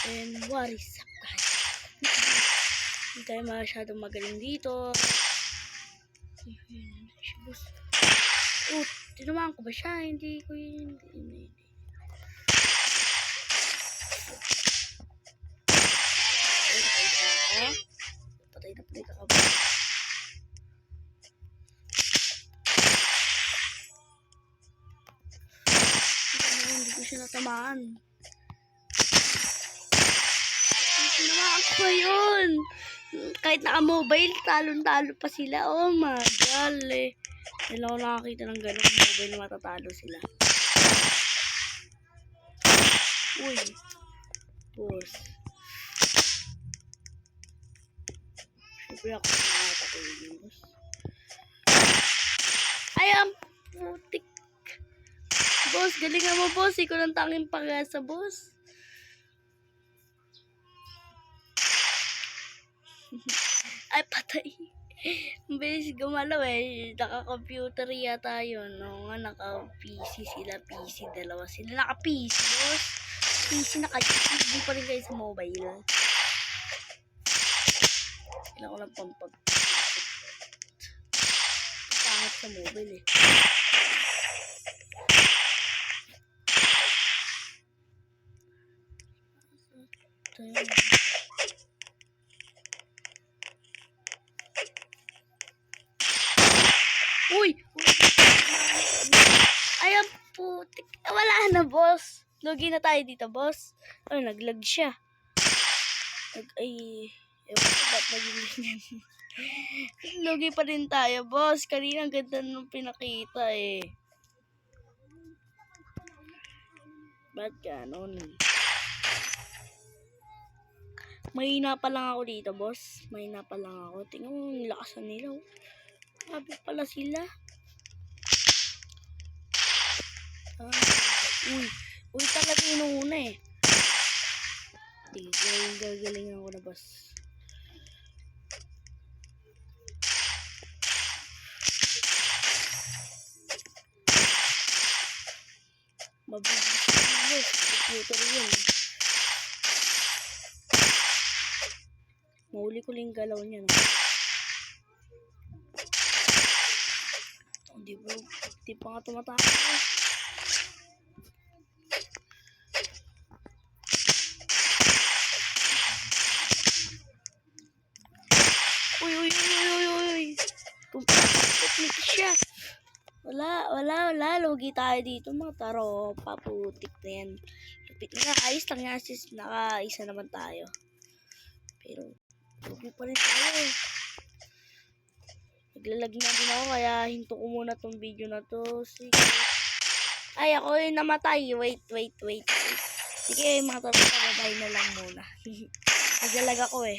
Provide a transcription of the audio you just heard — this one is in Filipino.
And what is up, guys? Hindi tayo masyadong magaling dito. Oh, tinamaan ko ba siya? Hindi ko yun. Hindi. Patay na ka ba? Hindi ko siya natamaan. Tinamaan ko ba yun? Kahit naka-mobile, talon-talo pa sila. Oh my God. Hindi ako nakakita ng ganun mobile na matatalo sila. Uy. Boss. Siyempre ako nakakatulog yung boss. Ay, ang putik. Boss, galingan mo, boss. Ikaw lang tanging pag-asa, boss. Ay, patay. Ang bilis gumalaw eh. Naka-computer yata yun. No? Naka-PC sila. PC, dalawa sila. Naka-PC, boss. PC, naka-PC pa rin kayo sa mobile. Kailangan ko lang pampag. Pangit sa mobile eh. Uy! Ay, ang putik. Wala na, boss. Lugi na tayo dito, boss. Ay, naglag siya. Ewan ko ba't naging ganyan. Lugi pa rin tayo, boss. Kanina ang ganda nung pinakita eh. Ba't ganon? Mahina pa lang ako dito, boss. Mahina pa lang ako. Tingnan mo yung lakasan nila. Sabi pala sila. Uy talaga inuuna eh. Gagalingan ko na, boss. Mabilis na, computer yun. Mahuli ko lang galaw niya, no? Hindi pa nga tumatake. Uy. Putik siya. Wala. Lugi tayo dito, mga taro. Paputik na yan. Lupit nga. Ayos lang nga, sis. Naka-isa naman tayo. Pero, lugi pa rin tayo. Naglalag na din ako, kaya hinto ko muna tong video na to. Sige. Ay, ako yung namatay. Wait. Sige, mga taro. Babay na lang muna. Naglalag ako eh.